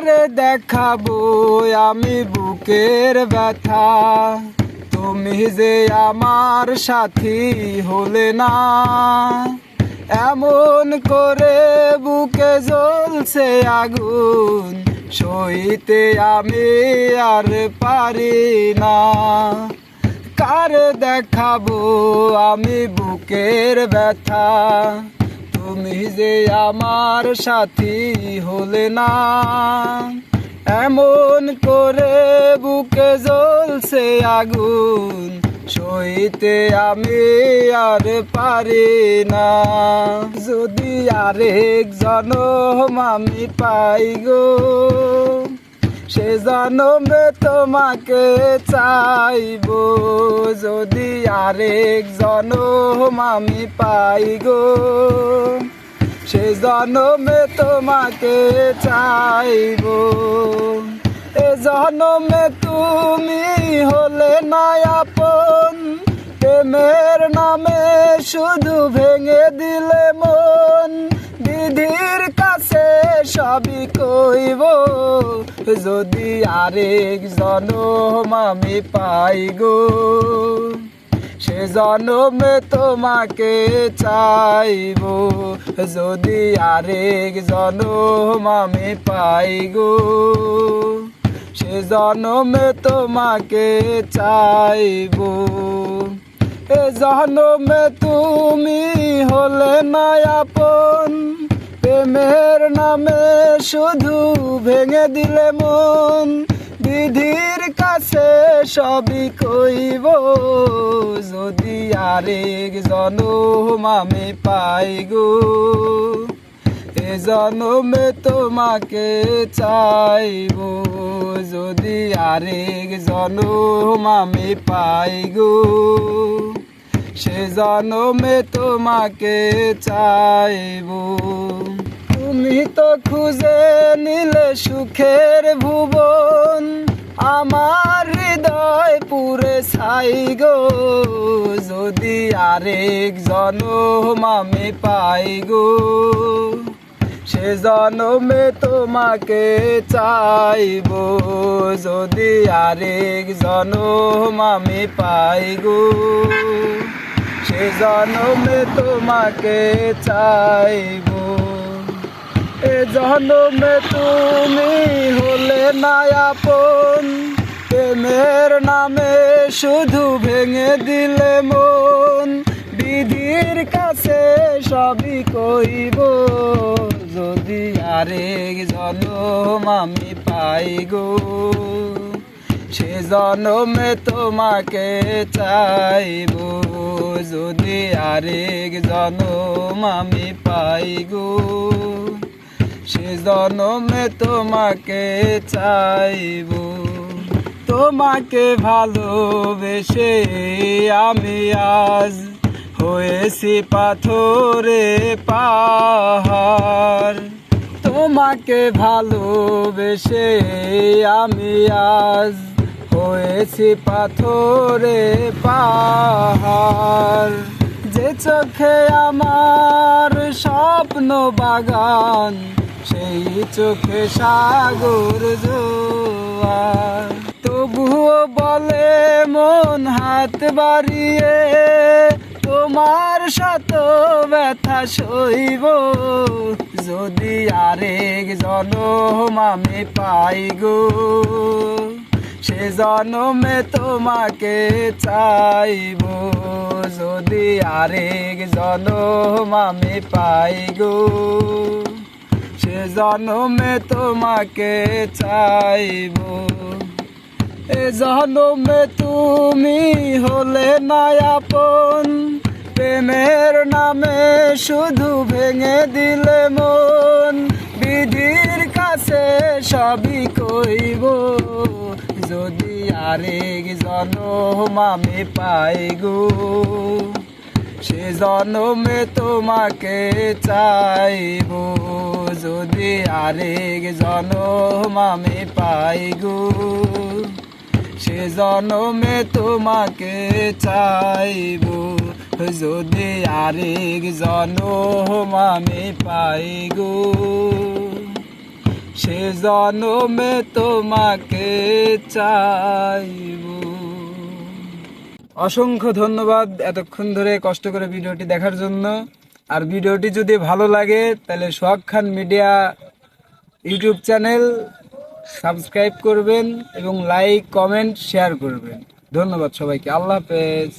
কারে দেখাবো আমি বুকের ব্যথা, তুমি যে আমার সাথী হলে না। এমন করে বুকে জ্বলছে আগুন, সইতে আমি আর পারি না। কারে দেখাবো আমি বুকের ব্যথা, তুমি যে আমার সাথী হলে না। এমন করে বুকে জ্বলছে আগুন, সইতে আমি আর পারি না। যদি আরেক জনম আমি পাই গো, সে জনমে তোমাকে চাইবো। যদি আরেক জনম আমি পাই গো, সে জনমে তোমাকে চাইবো। এ জনমে তুমি হলে না আপন, প্রেমের নামে শুধু ভেঙে দিলে মন। বিধির কাছে সবই কইব, যদি আরেক জনম আমি পাই গো, সে জনমে তোমাকে চাইবো। যদি আরেক জনম আমি পাই গো, সে জনমে তোমাকে চাইবো। এ জনমে তুমি হলে না আপন, প্রেমের নামে শুধু ভেঙে দিলে মন। বিধির কাছে সবই কইব, যদি আরেক জনম আমি পাই গো, এ জনমে তোমাকে চাইবো। যদি আরেক জনম আমি পাই গো, সে জনমে তোমাকে চাইবো। তুমি তো খুঁজে নিলে সুখের ভুবন, আমার হৃদয় পুরে ছাই গো। যদি আরেক জনম আমি পাই গো, সে জনমে তোমাকে চাইবো। যদি আরেক জনম আমি পাই গো, সে জনমে তোমাকে চাইবো। এ জনমে তুমি হলে না আপন, প্রেমের নামে শুধু ভেঙে দিলে মন। বিধির কাছে সবই কইব, যদি আরেক জনম আমি পাই গো, সে জনমে তোমাকে চাইবো। যদি আরেক জনম আমি পাই গো, সে জনমে তোমাকে চাইবো। তোমাকে ভালোবেসে আমি আজ হয়েছি পাথরে পাহাড়। তোমাকে ভালোবেসে আমি আজ হয়েছি পাথরে পাহাড়। যে চোখে আমার স্বপ্ন বাগান, সেই চোখে সাগর জোয়ার। তবুও বলে মন হাত বাড়িয়ে, তোমার শত ব্যথা সইব। যদি আরেক জনম আমি পাই গো, সে জনমে তোমাকে চাইবো। যদি আরেক জনম আমি পাই গো, সে জনমে তোমাকে চাইবো। এ জনমে তুমি হলে না আপন, প্রেমের নামে শুধু ভেঙে দিলে মন। বিধির কাছে সবই কইব, যদি আরেক জনম আমি পাই গো, সে জনমে তোমাকে চাইবো। যদি আরেক জনম আমি পাই গো, সে জনমে তোমাকে চাইবো। যদি আরেক জনম আমি পাই গো, সে জনমে তোমাকে চাইব। অসংখ্য ধন্যবাদ এতক্ষণ ধরে কষ্ট করে ভিডিওটি দেখার জন্য। আর ভিডিওটি যদি ভালো লাগে তাহলে সোহাগ খান মিডিয়া ইউটিউব চ্যানেল সাবস্ক্রাইব করবেন এবং লাইক কমেন্ট শেয়ার করবেন। ধন্যবাদ সবাইকে। আল্লাহ হাফেজ।